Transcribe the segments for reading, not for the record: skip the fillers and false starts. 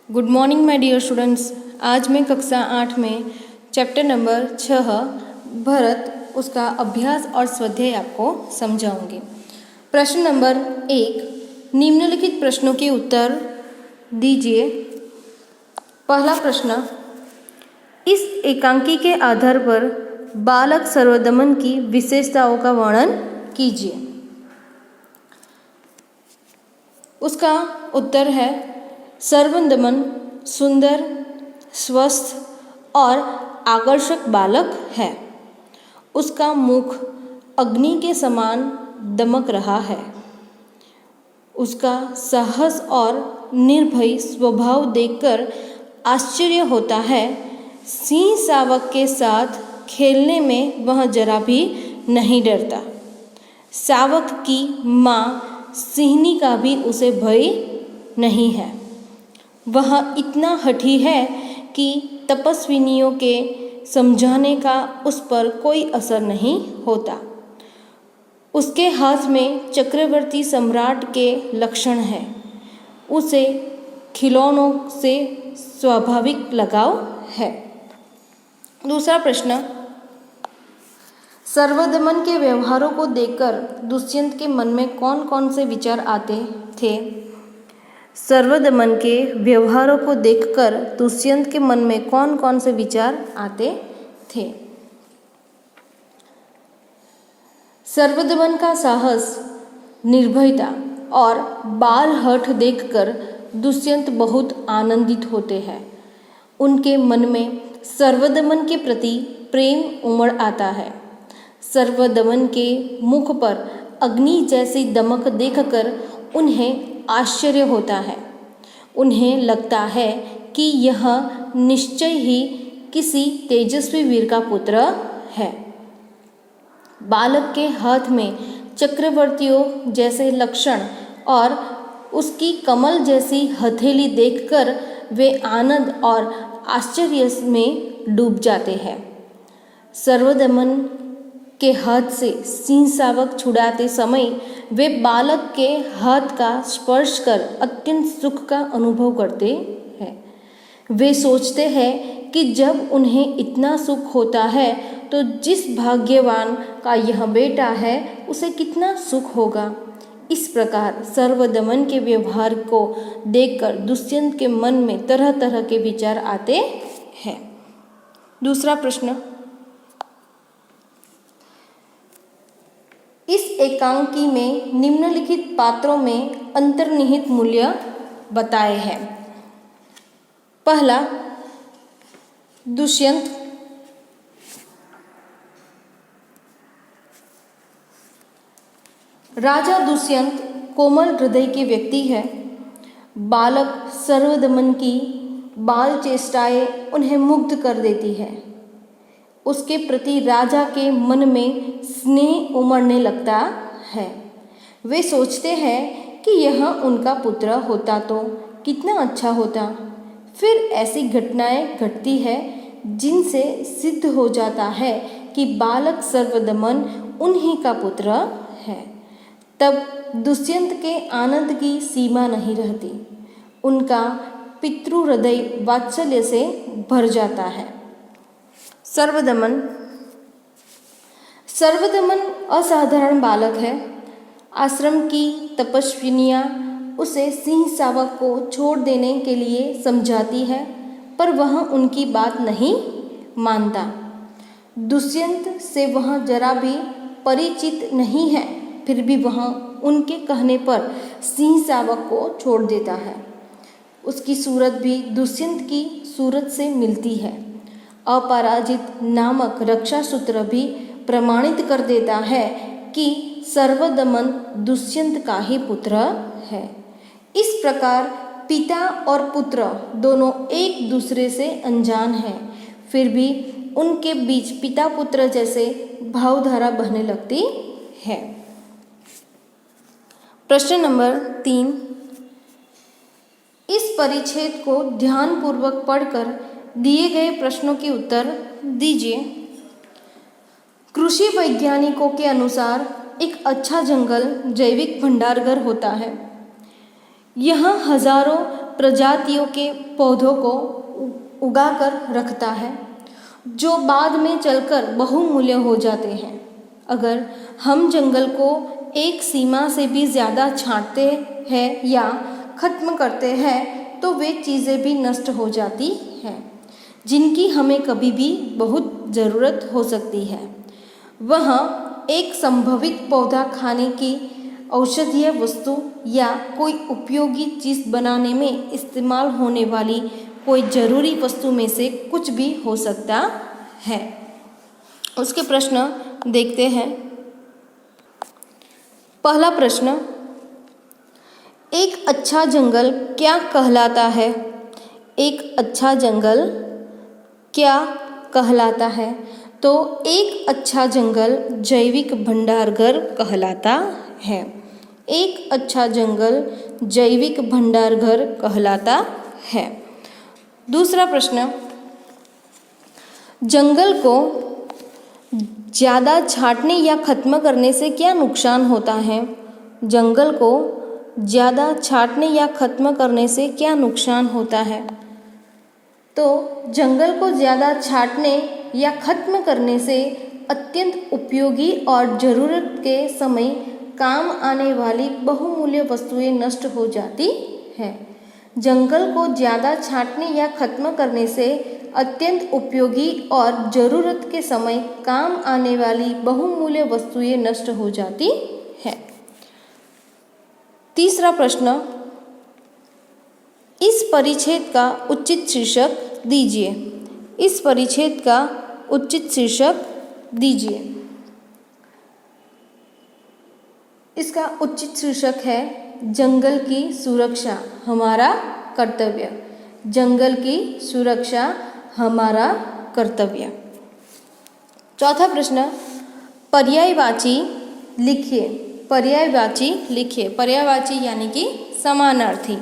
Good morning my dear students. आज मैं कक्षा 8 में चैप्टर नंबर 6 भरत उसका अभ्यास और स्वाध्याय आपको समझाऊंगी। प्रश्न नंबर 1, निम्नलिखित प्रश्नों के उत्तर दीजिए। पहला प्रश्न, इस एकांकी के आधार पर बालक सर्वदमन की विशेषताओं का वर्णन कीजिए। उसका उत्तर है, सर्वदमन सुंदर, स्वस्थ और आकर्षक बालक है। उसका मुख अग्नि के समान दमक रहा है। उसका साहस और निर्भय स्वभाव देखकर आश्चर्य होता है। सिंह शावक के साथ खेलने में वह जरा भी नहीं डरता। शावक की माँ सिंहनी का भी उसे भय नहीं है। वह इतना हठी है कि तपस्विनियों के समझाने का उस पर कोई असर नहीं होता। उसके हाथ में चक्रवर्ती सम्राट के लक्षण हैं। उसे खिलौनों से स्वाभाविक लगाव है। दूसरा प्रश्न, सर्वदमन के व्यवहारों को देखकर दुष्यंत के मन में कौन कौन से विचार आते थे? सर्वदमन के व्यवहारों को देखकर दुष्यंत के मन में कौन कौन से विचार आते थे? सर्वदमन का साहस, निर्भयता और बाल हठ देखकर दुष्यंत बहुत आनंदित होते हैं। उनके मन में सर्वदमन के प्रति प्रेम उमड़ आता है। सर्वदमन के मुख पर अग्नि जैसी दमक देखकर उन्हें आश्चर्य होता है। उन्हें लगता है कि यह निश्चय ही किसी तेजस्वी वीर का पुत्र है। बालक के हाथ में चक्रवर्तियों जैसे लक्षण और उसकी कमल जैसी हथेली देखकर वे आनंद और आश्चर्य में डूब जाते हैं। सर्वदमन के हाथ से सिंह शावक छुड़ाते समय वे बालक के हाथ का स्पर्श कर अत्यंत सुख का अनुभव करते हैं। वे सोचते हैं कि जब उन्हें इतना सुख होता है तो जिस भाग्यवान का यह बेटा है उसे कितना सुख होगा। इस प्रकार सर्वदमन के व्यवहार को देखकर दुष्यंत के मन में तरह तरह के विचार आते हैं। दूसरा प्रश्न, इस एकांकी में निम्नलिखित पात्रों में अंतर्निहित मूल्य बताए हैं। पहला, दुष्यंत। राजा दुष्यंत कोमल हृदय के व्यक्ति है। बालक सर्वदमन की बाल चेष्टाएं उन्हें मुग्ध कर देती है। उसके प्रति राजा के मन में स्नेह उमड़ने लगता है। वे सोचते हैं कि यह उनका पुत्र होता तो कितना अच्छा होता। फिर ऐसी घटनाएं घटती है जिनसे सिद्ध हो जाता है कि बालक सर्वदमन उन्हीं का पुत्र है। तब दुष्यंत के आनंद की सीमा नहीं रहती। उनका पितृ हृदय वात्सल्य से भर जाता है। सर्वदमन असाधारण बालक है। आश्रम की तपस्विनियाँ उसे सिंह शावक को छोड़ देने के लिए समझाती है, पर वह उनकी बात नहीं मानता। दुष्यंत से वह जरा भी परिचित नहीं है, फिर भी वह उनके कहने पर सिंह शावक को छोड़ देता है। उसकी सूरत भी दुष्यंत की सूरत से मिलती है। अपराजित नामक रक्षा सूत्र भी प्रमाणित कर देता है कि सर्वदमन दुष्यंत का ही पुत्र है। इस प्रकार पिता और पुत्र दोनों एक दूसरे से अनजान हैं, फिर भी उनके बीच पिता पुत्र जैसे भावधारा बहने लगती है। प्रश्न नंबर 3, इस परिच्छेद को ध्यानपूर्वक पढ़कर दिए गए प्रश्नों के उत्तर दीजिए। कृषि वैज्ञानिकों के अनुसार एक अच्छा जंगल जैविक भंडारघर होता है। यहाँ हजारों प्रजातियों के पौधों को उगा कर रखता है जो बाद में चलकर बहुमूल्य हो जाते हैं। अगर हम जंगल को एक सीमा से भी ज़्यादा छांटते हैं या ख़त्म करते हैं तो वे चीज़ें भी नष्ट हो जाती हैं जिनकी हमें कभी भी बहुत ज़रूरत हो सकती है। वह एक संभवित पौधा खाने की औषधीय वस्तु या कोई उपयोगी चीज़ बनाने में इस्तेमाल होने वाली कोई ज़रूरी वस्तु में से कुछ भी हो सकता है। उसके प्रश्न देखते हैं। पहला प्रश्न, एक अच्छा जंगल क्या कहलाता है? एक अच्छा जंगल क्या कहलाता है? तो एक अच्छा जंगल जैविक भंडारघर कहलाता है। एक अच्छा जंगल जैविक भंडारघर कहलाता है। दूसरा प्रश्न, जंगल को ज़्यादा छांटने या ख़त्म करने से क्या नुकसान होता है? जंगल को ज़्यादा छांटने या ख़त्म करने से क्या नुकसान होता है? तो जंगल को ज़्यादा छांटने या ख़त्म करने से अत्यंत उपयोगी और ज़रूरत के समय काम आने वाली बहुमूल्य वस्तुएं नष्ट हो जाती हैं। जंगल को ज़्यादा छांटने या ख़त्म करने से अत्यंत उपयोगी और ज़रूरत के समय काम आने वाली बहुमूल्य वस्तुएं नष्ट हो जाती हैं। तीसरा प्रश्न, इस परिच्छेद का उचित शीर्षक दीजिए। इस परिच्छेद का उचित शीर्षक दीजिए। इसका उचित शीर्षक है जंगल की सुरक्षा हमारा कर्तव्य। जंगल की सुरक्षा हमारा कर्तव्य। चौथा प्रश्न, पर्यायवाची लिखिए। पर्यायवाची लिखिए। पर्यायवाची यानी कि समानार्थी।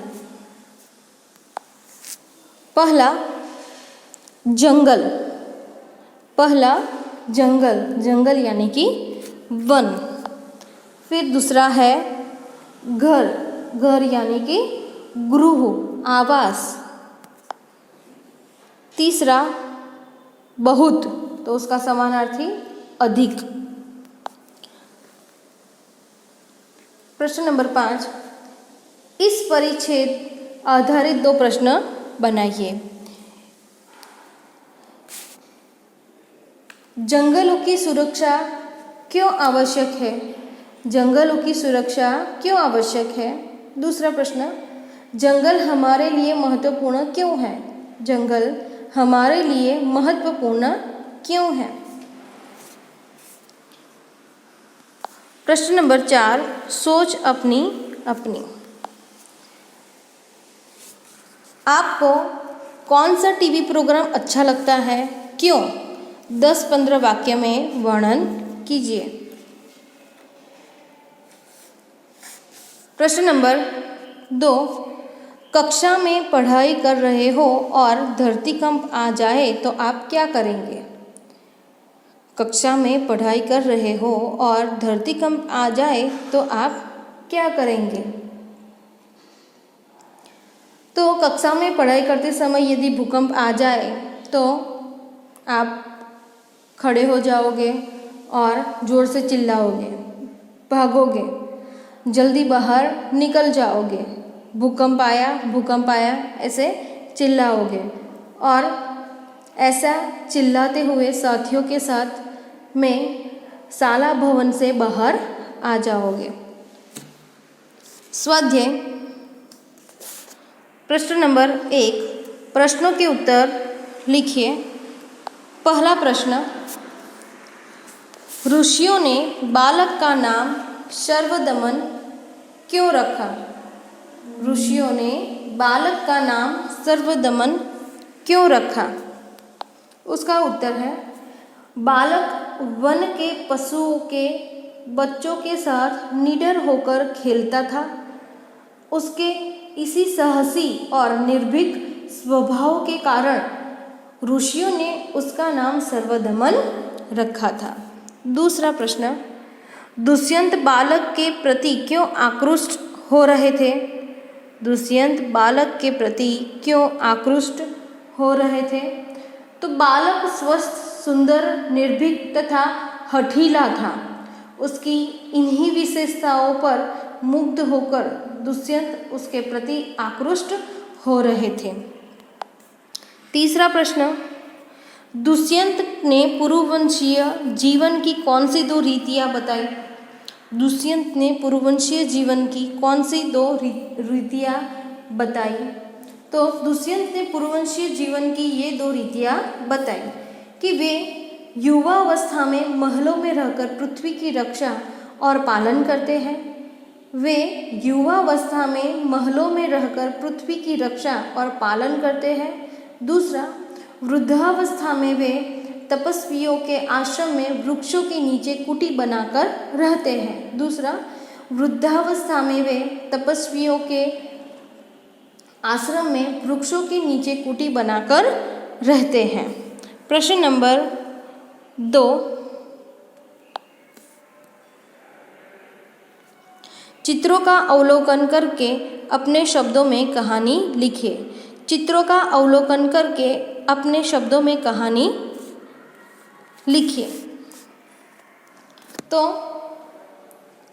पहला जंगल। पहला जंगल, जंगल यानी कि वन। फिर दूसरा है घर। घर यानी कि गृह, आवास। तीसरा बहुत, तो उसका समानार्थी अधिक। प्रश्न नंबर 5, इस परिच्छेद आधारित 2 प्रश्न बनाइए। जंगलों की सुरक्षा क्यों आवश्यक है? जंगलों की सुरक्षा क्यों आवश्यक है? दूसरा प्रश्न, जंगल हमारे लिए महत्वपूर्ण क्यों है? जंगल हमारे लिए महत्वपूर्ण क्यों है? प्रश्न नंबर 4, सोच अपनी अपनी। आपको कौन सा टीवी प्रोग्राम अच्छा लगता है? क्यों? 10-15 वाक्य में वर्णन कीजिए। प्रश्न नंबर 2, कक्षा में पढ़ाई कर रहे हो और धरतीकंप आ जाए तो आप क्या करेंगे? कक्षा में पढ़ाई कर रहे हो और धरतीकंप आ जाए तो आप क्या करेंगे? तो कक्षा में पढ़ाई करते समय यदि भूकंप आ जाए तो आप खड़े हो जाओगे और ज़ोर से चिल्लाओगे, भागोगे, जल्दी बाहर निकल जाओगे। भूकंप आया ऐसे चिल्लाओगे और ऐसा चिल्लाते हुए साथियों के साथ में शाला भवन से बाहर आ जाओगे। स्वाध्याय प्रश्न नंबर 1, प्रश्नों के उत्तर लिखिए। पहला प्रश्न, ऋषियों ने बालक का नाम सर्वदमन क्यों रखा? ऋषियों ने बालक का नाम सर्वदमन क्यों रखा? उसका उत्तर है, बालक वन के पशुओं के बच्चों के साथ निडर होकर खेलता था। उसके इसी साहसी और निर्भीक स्वभाव के कारण ऋषियों ने उसका नाम सर्वदमन रखा था। दूसरा प्रश्न, दुष्यंत बालक के प्रति क्यों आकृष्ट हो रहे थे? दुष्यंत बालक के प्रति क्यों आकृष्ट हो रहे थे? तो बालक स्वस्थ, सुंदर, निर्भीक तथा हठीला था। उसकी इन्हीं विशेषताओं पर मुग्ध होकर दुष्यंत उसके प्रति आकृष्ट हो रहे थे। तीसरा प्रश्न, दुष्यंत ने पुरुवंशीय जीवन की कौन सी दो रीतियां बताई? दुष्यंत ने पुरुवंशीय जीवन की कौन सी दो रीतियां बताई? तो दुष्यंत ने पुरुवंशीय जीवन की ये दो रीतियां बताई कि वे युवावस्था में महलों में रहकर पृथ्वी की रक्षा और पालन करते हैं। वे युवावस्था में महलों में रहकर पृथ्वी की रक्षा और पालन करते हैं। दूसरा, वृद्धावस्था में वे तपस्वियों के आश्रम में वृक्षों के नीचे कुटी बनाकर रहते हैं। दूसरा, वृद्धावस्था में वे तपस्वियों के आश्रम में वृक्षों के नीचे कुटी बनाकर रहते हैं। प्रश्न नंबर 2, चित्रों का अवलोकन करके अपने शब्दों में कहानी लिखिए। चित्रों का अवलोकन करके अपने शब्दों में कहानी लिखिए। तो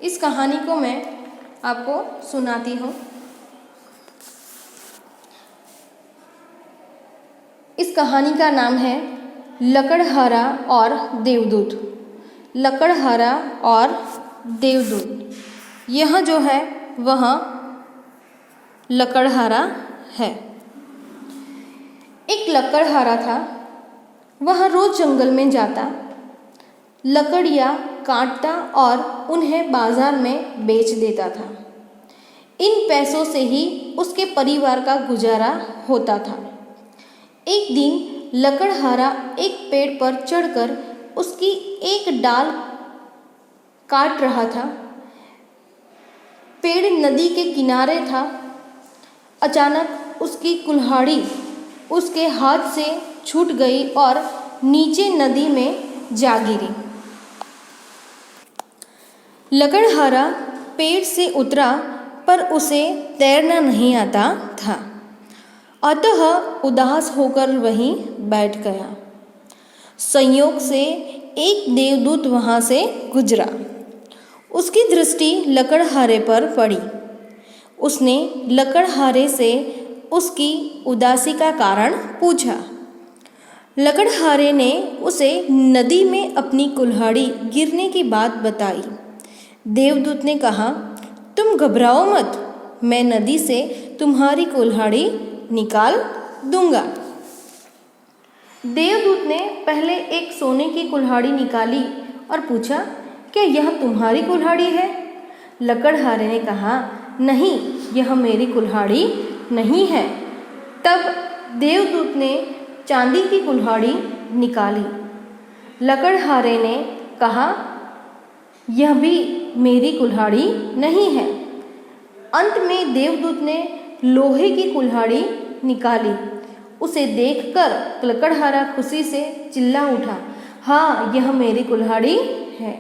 इस कहानी को मैं आपको सुनाती हूँ। इस कहानी का नाम है लकड़हारा और देवदूत। लकड़हारा और देवदूत। यह जो है वह लकड़हारा है। एक लकड़हारा था। वह रोज जंगल में जाता, लकड़ियाँ काटता और उन्हें बाजार में बेच देता था। इन पैसों से ही उसके परिवार का गुजारा होता था। एक दिन लकड़हारा एक पेड़ पर चढ़कर उसकी एक डाल काट रहा था। पेड़ नदी के किनारे था। अचानक उसकी कुल्हाड़ी उसके हाथ से छूट गई और नीचे नदी में जा गिरी। लकड़हारा पेड़ से उतरा पर उसे तैरना नहीं आता था, अतः उदास होकर वहीं बैठ गया। संयोग से एक देवदूत वहाँ से गुजरा। उसकी दृष्टि लकड़हारे पर पड़ी। उसने लकड़हारे से उसकी उदासी का कारण पूछा। लकड़हारे ने उसे नदी में अपनी कुल्हाड़ी गिरने की बात बताई। देवदूत ने कहा, तुम घबराओ मत, मैं नदी से तुम्हारी कुल्हाड़ी निकाल दूंगा। देवदूत ने पहले एक सोने की कुल्हाड़ी निकाली और पूछा, क्या यह तुम्हारी कुल्हाड़ी है? लकड़हारे ने कहा, नहीं, यह मेरी कुल्हाड़ी नहीं है। तब देवदूत ने चांदी की कुल्हाड़ी निकाली। लकड़हारे ने कहा, यह भी मेरी कुल्हाड़ी नहीं है। अंत में देवदूत ने लोहे की कुल्हाड़ी निकाली। उसे देखकर लकड़हारा खुशी से चिल्ला उठा, हाँ, यह मेरी कुल्हाड़ी है।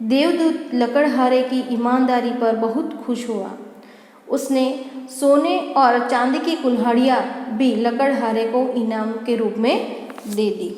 देवदूत लकड़हारे की ईमानदारी पर बहुत खुश हुआ। उसने सोने और चांदी की कुल्हाड़ियाँ भी लकड़हारे को इनाम के रूप में दे दी।